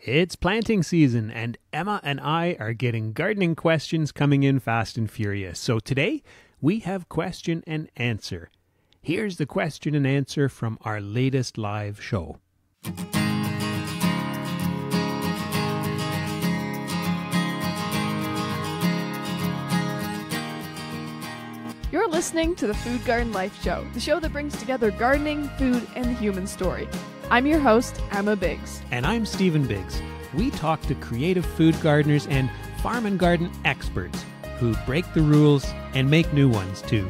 It's planting season, and Emma and I are getting gardening questions coming in fast and furious. So today, we have question and answer. Here's the question and answer from our latest live show. You're listening to the Food Garden Life Show, the show that brings together gardening, food, and the human story. I'm your host, Emma Biggs. And I'm Stephen Biggs. We talk to creative food gardeners and farm and garden experts who break the rules and make new ones too.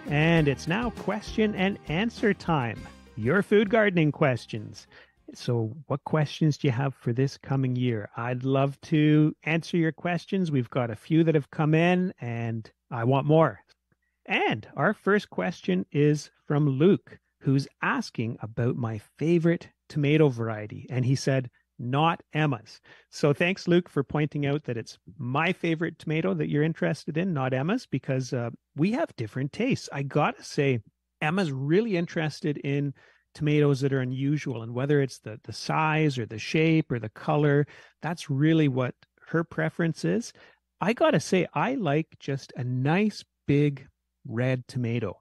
And it's now question and answer time. Your food gardening questions. So what questions do you have for this coming year? I'd love to answer your questions. We've got a few that have come in and I want more. And our first question is from Luke, who's asking about my favorite tomato variety. And he said, not Emma's. So thanks, Luke, for pointing out that it's my favorite tomato that you're interested in, not Emma's, because we have different tastes. I gotta say, Emma's really interested in tomatoes that are unusual, and whether it's the size or the shape or the color, that's really what her preference is. I gotta say, I like just a nice big red tomato,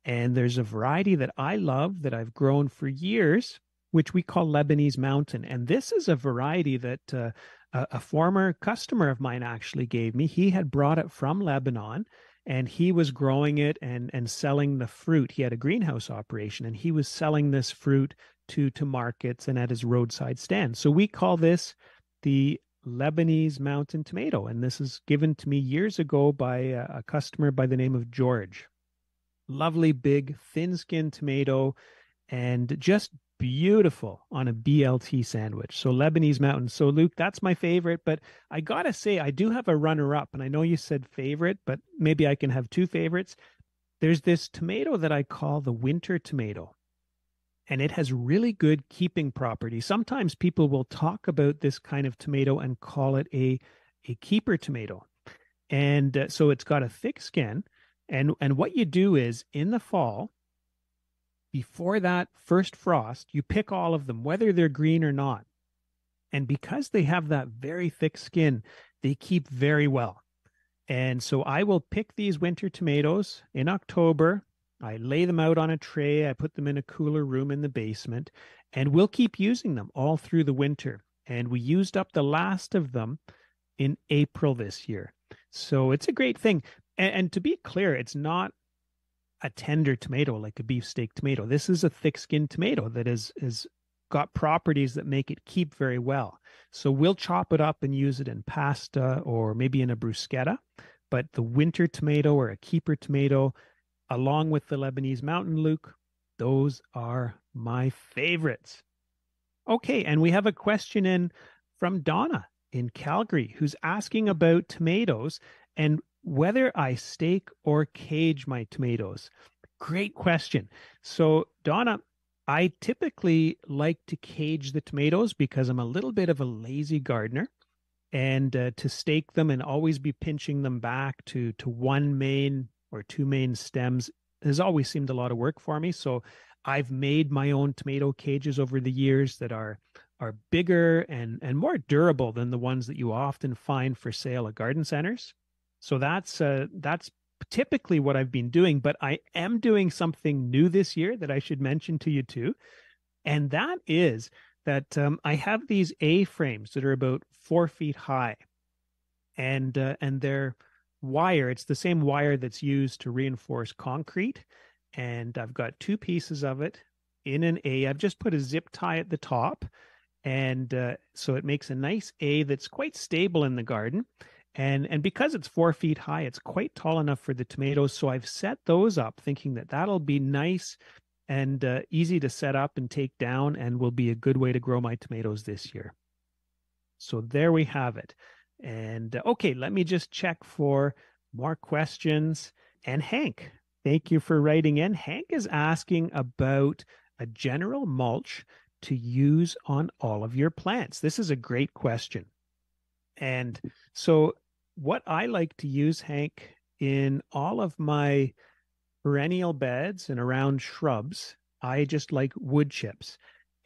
and there's a variety that I love that I've grown for years, which we call Lebanese Mountain. And this is a variety that a former customer of mine actually gave me. He had brought it from Lebanon, and he was growing it and selling the fruit. He had a greenhouse operation, and he was selling this fruit to markets and at his roadside stand. So we call this the Lebanese Mountain tomato, and this is given to me years ago by a customer by the name of George. Lovely, big, thin-skinned tomato, and just beautiful on a BLT sandwich. So Lebanese Mountain. So Luke, that's my favorite, but I gotta say, I do have a runner-up, and I know you said favorite, but maybe I can have two favorites. There's this tomato that I call the winter tomato, and it has really good keeping properties. Sometimes people will talk about this kind of tomato and call it a keeper tomato. And so it's got a thick skin, and what you do is in the fall, before that first frost, you pick all of them, whether they're green or not. And because they have that very thick skin, they keep very well. And so I will pick these winter tomatoes in October. I lay them out on a tray. I put them in a cooler room in the basement, and we'll keep using them all through the winter. And we used up the last of them in April this year. So it's a great thing. And to be clear, it's not a tender tomato like a beefsteak tomato. This is a thick-skinned tomato that is got properties that make it keep very well. So we'll chop it up and use it in pasta or maybe in a bruschetta. But the winter tomato or a keeper tomato, along with the Lebanese Mountain, Luke, those are my favorites. Okay, and we have a question in from Donna in Calgary, who's asking about tomatoes and whether I stake or cage my tomatoes. Great question. So, Donna, I typically like to cage the tomatoes because I'm a little bit of a lazy gardener, and to stake them and always be pinching them back to one main or two main stems has always seemed a lot of work for me. So I've made my own tomato cages over the years that are bigger and more durable than the ones that you often find for sale at garden centers. So that's typically what I've been doing, but I am doing something new this year that I should mention to you too. And that is that I have these A-frames that are about 4 feet high, and they're wire. It's the same wire that's used to reinforce concrete. And I've got two pieces of it in an A. I've just put a zip tie at the top. And so it makes a nice A that's quite stable in the garden. And because it's 4 feet high, it's quite tall enough for the tomatoes. So I've set those up thinking that that'll be nice and easy to set up and take down and will be a good way to grow my tomatoes this year. So there we have it. And okay, let me just check for more questions. And Hank, thank you for writing in. Hank is asking about a general mulch to use on all of your plants. This is a great question. And so what I like to use, Hank, in all of my perennial beds and around shrubs, I just like wood chips.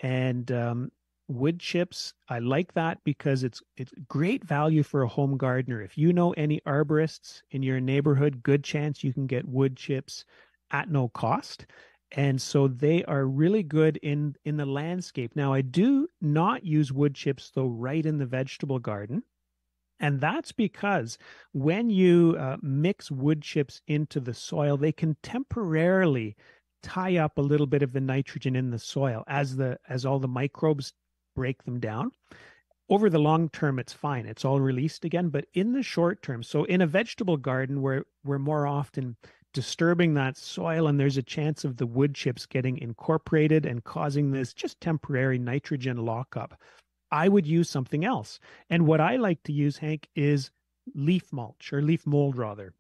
And wood chips, I like that because it's great value for a home gardener. If you know any arborists in your neighborhood, good chance you can get wood chips at no cost. And so they are really good in the landscape. Now, I do not use wood chips though right in the vegetable garden. And that's because when you mix wood chips into the soil, they can temporarily tie up a little bit of the nitrogen in the soil as all the microbes break them down. Over the long term, it's fine. It's all released again. But in the short term, so in a vegetable garden where we're more often disturbing that soil and there's a chance of the wood chips getting incorporated and causing this just temporary nitrogen lockup, I would use something else. And what I like to use, Hank, is leaf mulch or leaf mold rather.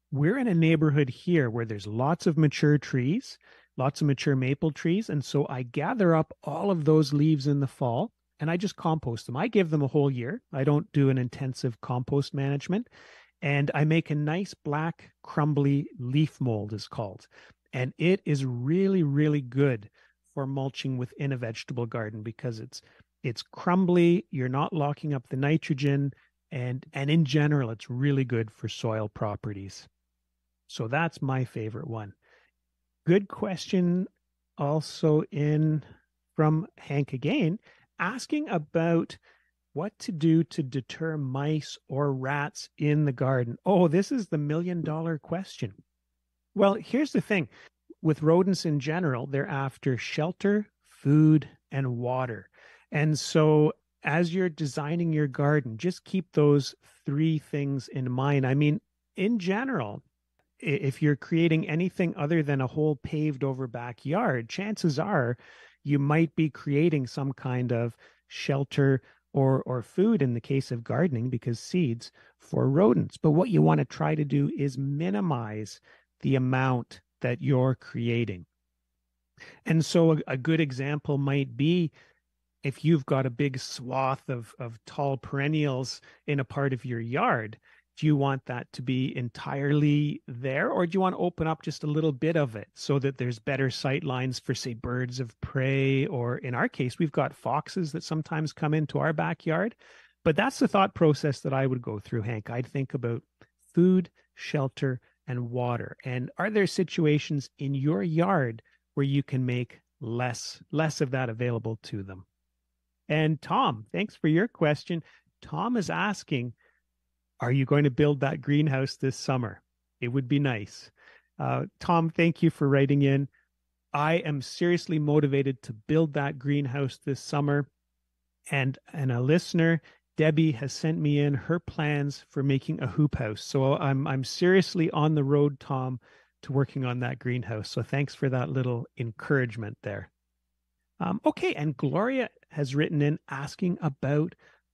We're in a neighborhood here where there's lots of mature trees, lots of mature maple trees. And so I gather up all of those leaves in the fall and I just compost them. I give them a whole year. I don't do an intensive compost management. And I make a nice black crumbly leaf mold is called. And it is really, really good for mulching within a vegetable garden because it's crumbly, you're not locking up the nitrogen, and in general, it's really good for soil properties. So that's my favorite one. Good question also in from Hank again, asking about what to do to deter mice or rats in the garden. Oh, this is the $1 million question. Well, here's the thing with rodents in general, they're after shelter, food, and water. And so as you're designing your garden, just keep those three things in mind. I mean, in general, if you're creating anything other than a whole paved over backyard, chances are you might be creating some kind of shelter or food in the case of gardening because seeds for rodents. But what you want to try to do is minimize the amount that you're creating. And so a good example might be if you've got a big swath of tall perennials in a part of your yard, do you want that to be entirely there, or do you want to open up just a little bit of it so that there's better sight lines for, say, birds of prey, or in our case, we've got foxes that sometimes come into our backyard. But that's the thought process that I would go through, Hank. I'd think about food, shelter, and water. And are there situations in your yard where you can make less of that available to them? And Tom, thanks for your question. Tom is asking, are you going to build that greenhouse this summer? It would be nice. Tom, thank you for writing in. I am seriously motivated to build that greenhouse this summer. And a listener, Debbie, has sent me in her plans for making a hoop house. So I'm seriously on the road, Tom, to working on that greenhouse. So thanks for that little encouragement there. Okay, and Gloria has written in asking about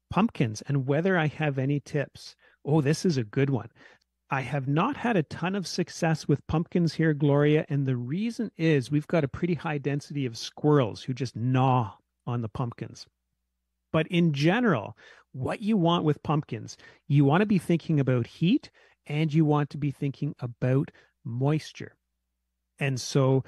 pumpkins and whether I have any tips. Oh, this is a good one. I have not had a ton of success with pumpkins here, Gloria, and the reason is we've got a pretty high density of squirrels who just gnaw on the pumpkins. But in general, what you want with pumpkins, you want to be thinking about heat and you want to be thinking about moisture. And so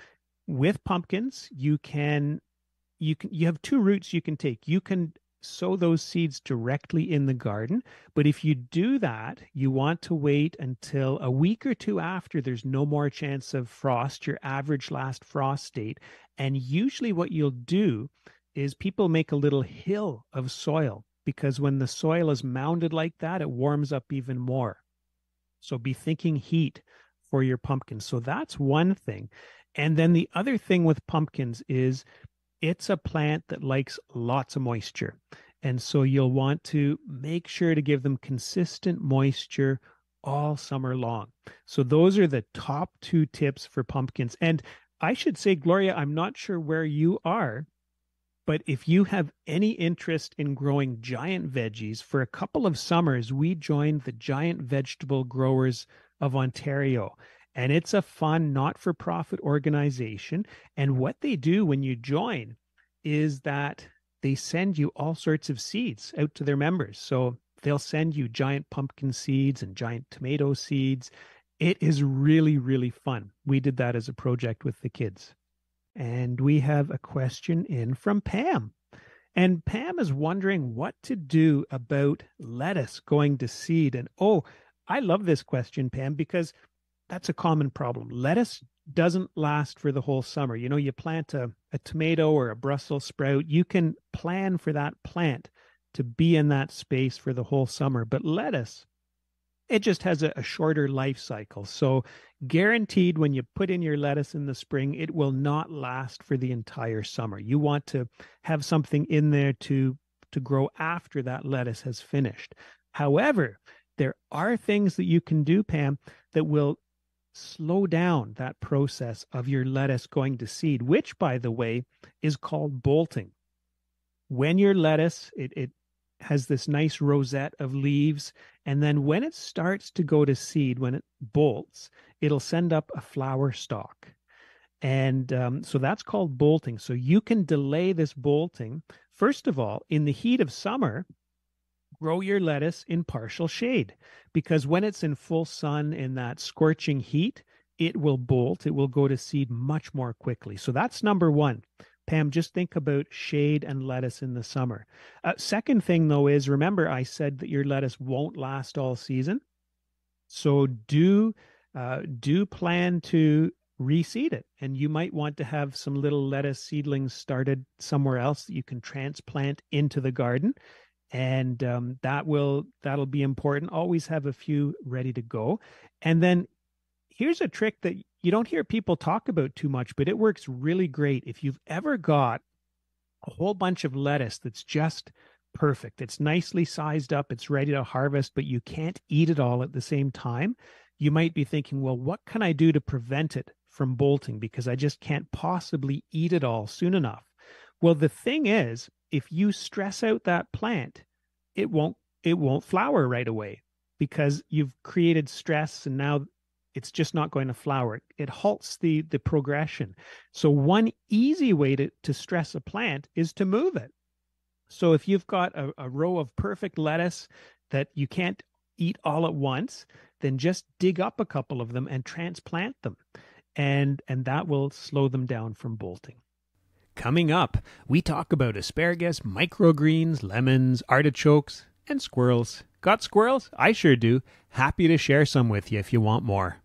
with pumpkins, you have two routes you can take. You can sow those seeds directly in the garden, but if you do that, you want to wait until a week or two after there's no more chance of frost, your average last frost date. And usually what you'll do is people make a little hill of soil because when the soil is mounded like that, it warms up even more. So be thinking heat for your pumpkins. So that's one thing. And then the other thing with pumpkins is it's a plant that likes lots of moisture. And so you'll want to make sure to give them consistent moisture all summer long. So those are the top two tips for pumpkins. And I should say, Gloria, I'm not sure where you are, but if you have any interest in growing giant veggies, for a couple of summers, we joined the Giant Vegetable Growers of Ontario. And it's a fun, not for profit organization. And what they do when you join is that they send you all sorts of seeds out to their members. So they'll send you giant pumpkin seeds and giant tomato seeds. It is really, really fun. We did that as a project with the kids. And we have a question in from Pam. And Pam is wondering what to do about lettuce going to seed. And oh, I love this question, Pam, because that's a common problem. Lettuce doesn't last for the whole summer. You know, you plant a tomato or a Brussels sprout, you can plan for that plant to be in that space for the whole summer. But lettuce, it just has a shorter life cycle. So, guaranteed when you put in your lettuce in the spring, it will not last for the entire summer. You want to have something in there to grow after that lettuce has finished. However, there are things that you can do, Pam, that will slow down that process of your lettuce going to seed, which, by the way, is called bolting. When your lettuce, it has this nice rosette of leaves, and then when it starts to go to seed, when it bolts, it'll send up a flower stalk. And so that's called bolting. So you can delay this bolting. First of all, in the heat of summer, grow your lettuce in partial shade, because when it's in full sun in that scorching heat, it will bolt, it will go to seed much more quickly. So that's number one. Pam, just think about shade and lettuce in the summer. Second thing, though, is remember I said that your lettuce won't last all season. So do plan to reseed it, and you might want to have some little lettuce seedlings started somewhere else that you can transplant into the garden, and that'll be important. Always have a few ready to go. And then here's a trick that you don't hear people talk about too much, but it works really great. If you've ever got a whole bunch of lettuce that's just perfect, it's nicely sized up, it's ready to harvest, but you can't eat it all at the same time, you might be thinking, well, what can I do to prevent it from bolting? Because I just can't possibly eat it all soon enough. Well, the thing is, if you stress out that plant, it won't flower right away, because you've created stress, and now it's just not going to flower. It halts the progression. So one easy way to stress a plant is to move it. So if you've got a row of perfect lettuce that you can't eat all at once, then just dig up a couple of them and transplant them. And that will slow them down from bolting. Coming up, we talk about asparagus, microgreens, lemons, artichokes, and squirrels. Got squirrels? I sure do. Happy to share some with you if you want more.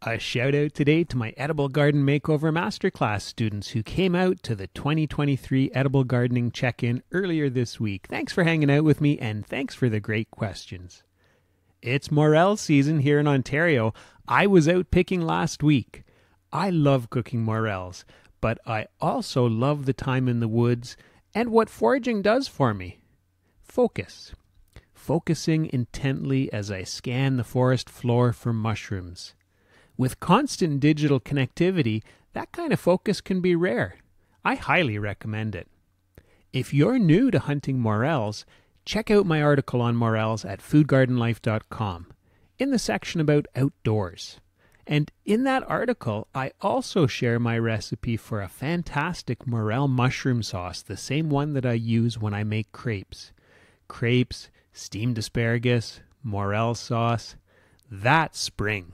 A shout out today to my Edible Garden Makeover Masterclass students who came out to the 2023 Edible Gardening Check-In earlier this week. Thanks for hanging out with me, and thanks for the great questions. It's morel season here in Ontario. I was out picking last week. I love cooking morels, but I also love the time in the woods and what foraging does for me. Focus. Focusing intently as I scan the forest floor for mushrooms. With constant digital connectivity, that kind of focus can be rare. I highly recommend it. If you're new to hunting morels, check out my article on morels at foodgardenlife.com in the section about outdoors. And in that article, I also share my recipe for a fantastic morel mushroom sauce, the same one that I use when I make crepes. Crepes, steamed asparagus, morel sauce. That's spring.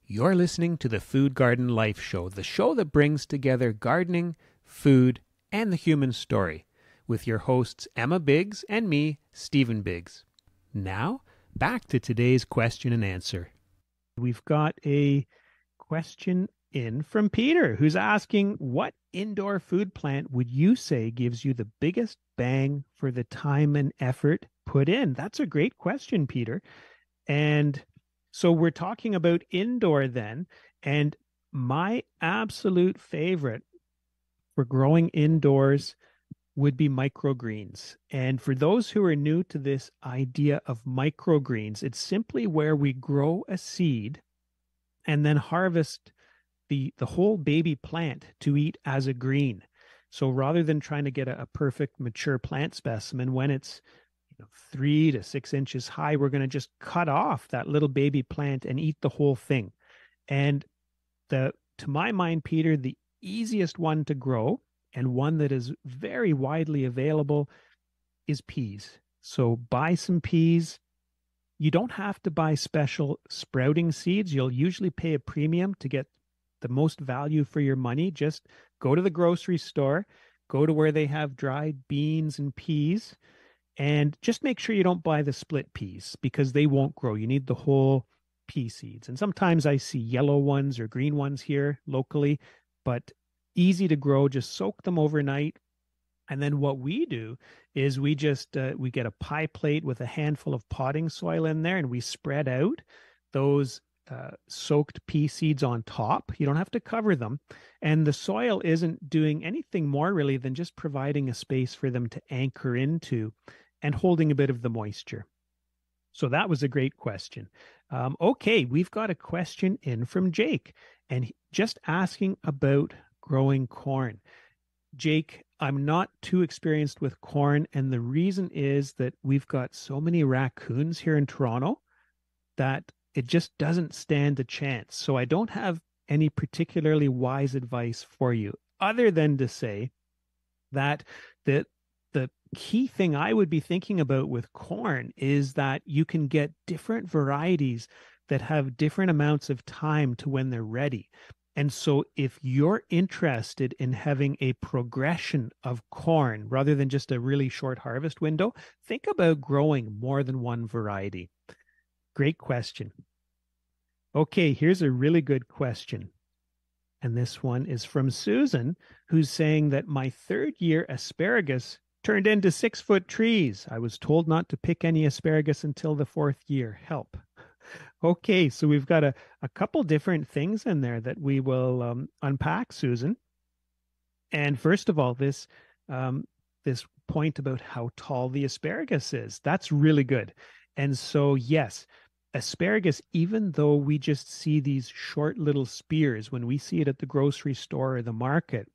You're listening to the Food Garden Life Show, the show that brings together gardening, food, and the human story, with your hosts Emma Biggs and me, Stephen Biggs. Now, back to today's question and answer. We've got a question in from Peter, who's asking, what indoor food plant would you say gives you the biggest bang for the time and effort put in? That's a great question, Peter. And so we're talking about indoor then, and my absolute favorite for growing indoors would be microgreens. And for those who are new to this idea of microgreens, it's simply where we grow a seed and then harvest the whole baby plant to eat as a green. So rather than trying to get a perfect mature plant specimen when it's 3 to 6 inches high, we're going to just cut off that little baby plant and eat the whole thing. And the to my mind, Peter, the easiest one to grow and one that is very widely available is peas. So buy some peas. You don't have to buy special sprouting seeds. You'll usually pay a premium to get the most value for your money. Just go to the grocery store, go to where they have dried beans and peas, and just make sure you don't buy the split peas because they won't grow. You need the whole pea seeds. And sometimes I see yellow ones or green ones here locally, but easy to grow. Just soak them overnight. And then what we do is we get a pie plate with a handful of potting soil in there, and we spread out those soaked pea seeds on top. You don't have to cover them. And the soil isn't doing anything more really than just providing a space for them to anchor into and holding a bit of the moisture. So that was a great question. Okay, we've got a question in from Jake, and just asking about growing corn. Jake, I'm not too experienced with corn, and the reason is that we've got so many raccoons here in Toronto that it just doesn't stand a chance. So I don't have any particularly wise advice for you, other than to say that the key thing I would be thinking about with corn is that you can get different varieties that have different amounts of time to when they're ready. And so if you're interested in having a progression of corn rather than just a really short harvest window, think about growing more than one variety. Great question. Okay, here's a really good question. And this one is from Susan, who's saying that my third year asparagus turned into 6-foot trees. I was told not to pick any asparagus until the fourth year. Help. Okay, so we've got a couple different things in there that we will unpack, Susan. And first of all, this point about how tall the asparagus is, that's really good. And so, yes, asparagus, even though we just see these short little spears when we see it at the grocery store or the market,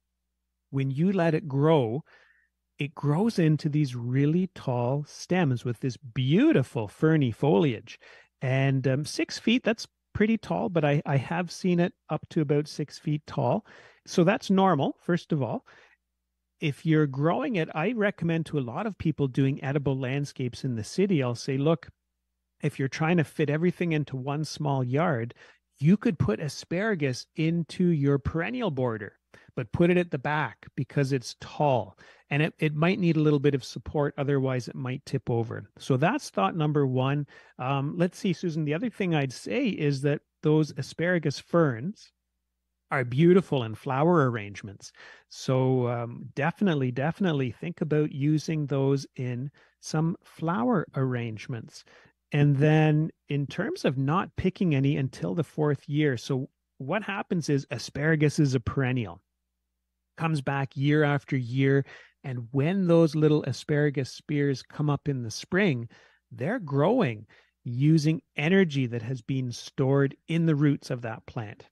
when you let it grow, it grows into these really tall stems with this beautiful ferny foliage. And 6 feet, that's pretty tall, but I have seen it up to about 6 feet tall. So that's normal, first of all. If you're growing it, I recommend to a lot of people doing edible landscapes in the city, I'll say, look, if you're trying to fit everything into one small yard, you could put asparagus into your perennial border, but put it at the back because it's tall and it might need a little bit of support. Otherwise, it might tip over. So that's thought number one. Let's see, Susan. The other thing I'd say is that those asparagus ferns are beautiful in flower arrangements. So definitely think about using those in some flower arrangements. And then in terms of not picking any until the fourth year. So what happens is asparagus is a perennial, comes back year after year. And when those little asparagus spears come up in the spring, they're growing using energy that has been stored in the roots of that plant.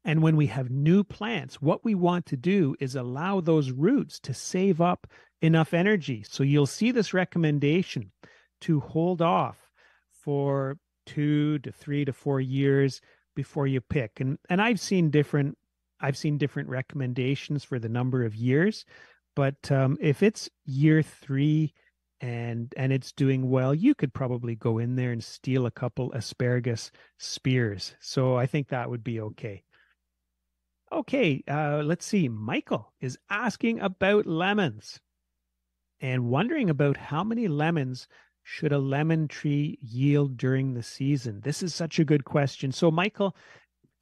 And when we have new plants, what we want to do is allow those roots to save up enough energy. So you'll see this recommendation to hold off for 2 to 3 to 4 years before you pick. And I've seen different recommendations for the number of years, but if it's year 3 and it's doing well, you could probably go in there and steal a couple asparagus spears. So I think that would be okay. Okay, let's see. Michael is asking about lemons and wondering about how many lemons should a lemon tree yield during the season. This is such a good question. So, Michael,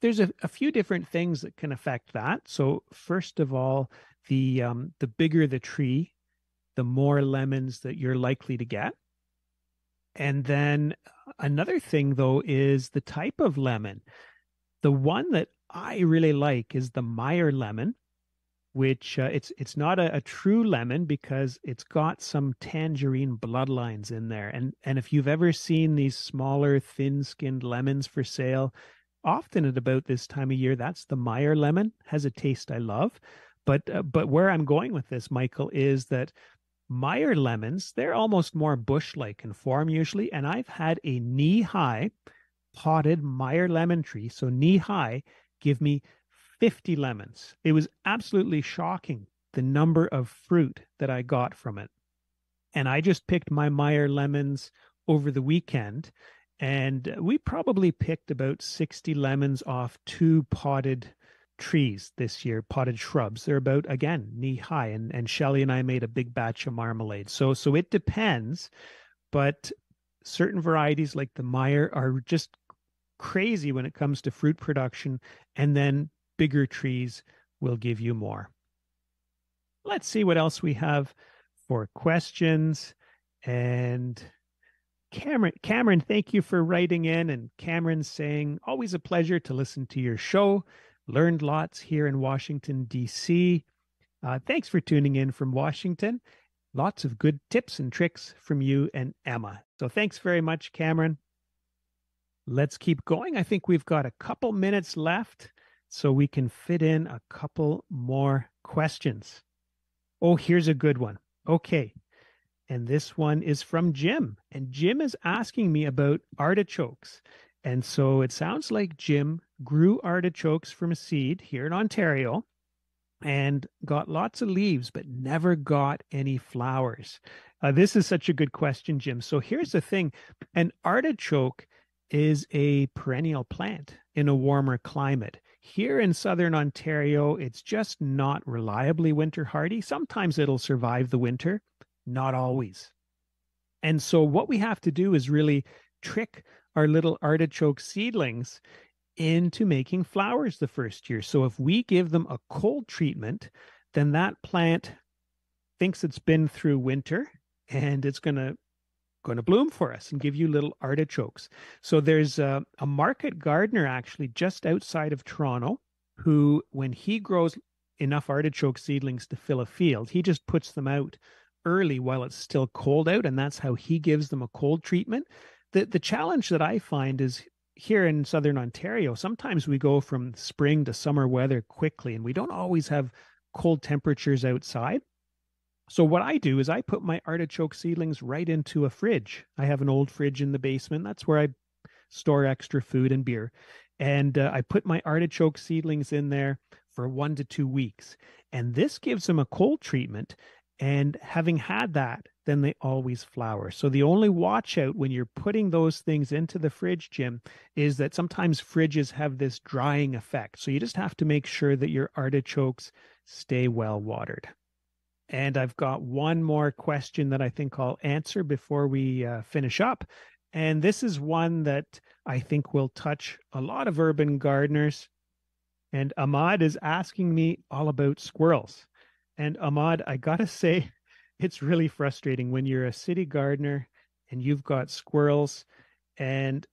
there's a few different things that can affect that. So, first of all, the bigger the tree, the more lemons that you're likely to get. And then another thing, though, is the type of lemon. The one that I really like is the Meyer lemon. which it's not a true lemon because it's got some tangerine bloodlines in there. And if you've ever seen these smaller, thin-skinned lemons for sale, often at about this time of year, that's the Meyer lemon. Has a taste I love. But where I'm going with this, Michael, is that Meyer lemons, they're almost more bush-like in form usually, and I've had a knee-high potted Meyer lemon tree, so knee-high, give me 50 lemons. It was absolutely shocking, the number of fruit that I got from it. And I just picked my Meyer lemons over the weekend, and we probably picked about 60 lemons off 2 potted trees this year, potted shrubs. They're about, again, knee high. And Shelly and I made a big batch of marmalade. So it depends, but certain varieties like the Meyer are just crazy when it comes to fruit production, and then bigger trees will give you more. Let's see what else we have for questions. And Cameron, thank you for writing in. And Cameron's saying, always a pleasure to listen to your show. Learned lots here in Washington, D.C. Thanks for tuning in from Washington. Lots of good tips and tricks from you and Emma. So thanks very much, Cameron. Let's keep going. I think we've got a couple minutes left, so we can fit in a couple more questions. Oh, here's a good one. Okay. And this one is from Jim. And Jim is asking me about artichokes. And so it sounds like Jim grew artichokes from a seed here in Ontario and got lots of leaves, but never got any flowers. This is such a good question, Jim. So here's the thing. An artichoke is a perennial plant in a warmer climate. Here in southern Ontario, it's just not reliably winter hardy. Sometimes it'll survive the winter, not always. And so what we have to do is really trick our little artichoke seedlings into making flowers the first year. So if we give them a cold treatment, then that plant thinks it's been through winter and it's going to bloom for us and give you little artichokes. So there's a market gardener actually just outside of Toronto who, when he grows enough artichoke seedlings to fill a field, he just puts them out early while it's still cold out, and that's how he gives them a cold treatment. The challenge that I find is here in southern Ontario, sometimes we go from spring to summer weather quickly, and we don't always have cold temperatures outside. So what I do is I put my artichoke seedlings right into a fridge. I have an old fridge in the basement. That's where I store extra food and beer. And I put my artichoke seedlings in there for 1 to 2 weeks. And this gives them a cold treatment. And having had that, then they always flower. So the only watch out when you're putting those things into the fridge, Jim, is that sometimes fridges have this drying effect. So you just have to make sure that your artichokes stay well watered. And I've got one more question that I think I'll answer before we finish up. And this is one that I think will touch a lot of urban gardeners. And Ahmad is asking me all about squirrels. And Ahmad, I got to say, it's really frustrating when you're a city gardener and you've got squirrels. And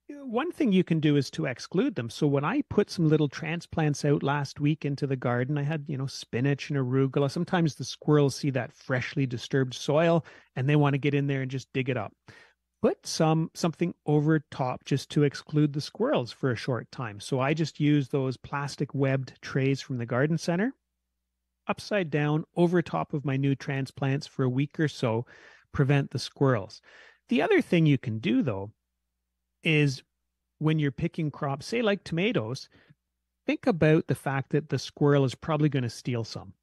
one thing you can do is to exclude them. So when I put some little transplants out last week into the garden, I had, spinach and arugula. Sometimes the squirrels see that freshly disturbed soil and they want to get in there and just dig it up. Put something over top just to exclude the squirrels for a short time. So I just use those plastic webbed trays from the garden center, upside down over top of my new transplants for a week or so, prevent the squirrels. The other thing you can do, though, is when you're picking crops, say like tomatoes, think about the fact that the squirrel is probably going to steal some.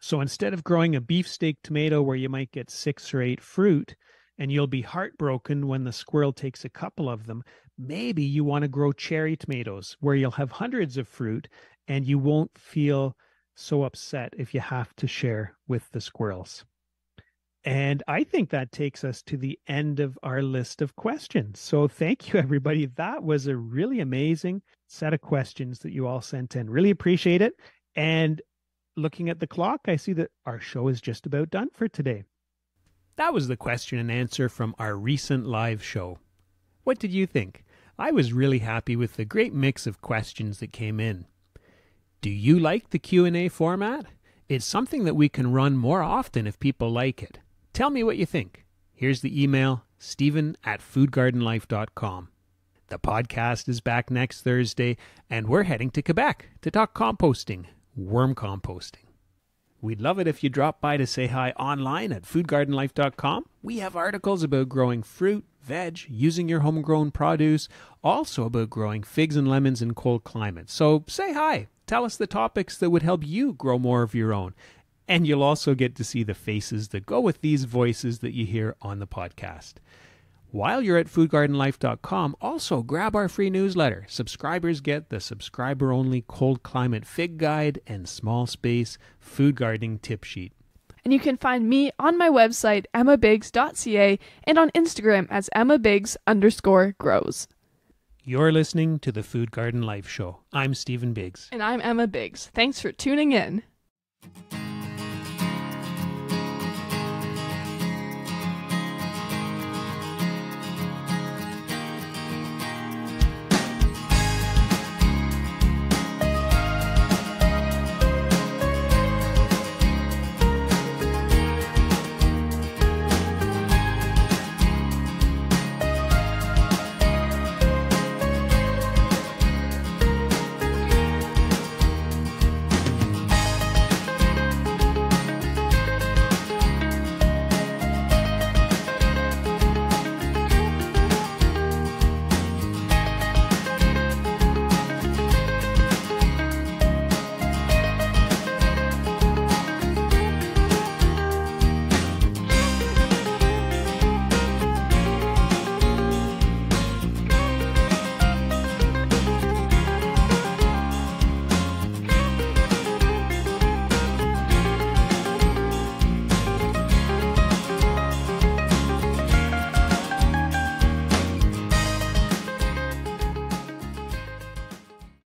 So instead of growing a beefsteak tomato where you might get 6 or 8 fruit and you'll be heartbroken when the squirrel takes a couple of them, maybe you want to grow cherry tomatoes where you'll have hundreds of fruit and you won't feel so upset if you have to share with the squirrels. And I think that takes us to the end of our list of questions. So thank you, everybody. That was a really amazing set of questions that you all sent in. Really appreciate it. And looking at the clock, I see that our show is just about done for today. That was the question and answer from our recent live show. What did you think? I was really happy with the great mix of questions that came in. Do you like the Q&A format? It's something that we can run more often if people like it. Tell me what you think. Here's the email, stephen@foodgardenlife.com. The podcast is back next Thursday, and we're heading to Quebec to talk composting, worm composting. We'd love it if you drop by to say hi online at foodgardenlife.com. We have articles about growing fruit, veg, using your homegrown produce, also about growing figs and lemons in cold climates. So say hi. Tell us the topics that would help you grow more of your own. And you'll also get to see the faces that go with these voices that you hear on the podcast. While you're at foodgardenlife.com, also grab our free newsletter. Subscribers get the subscriber-only cold climate fig guide and small space food gardening tip sheet. And you can find me on my website, emmabiggs.ca, and on Instagram as emmabiggs_grows. You're listening to the Food Garden Life Show. I'm Stephen Biggs. And I'm Emma Biggs. Thanks for tuning in.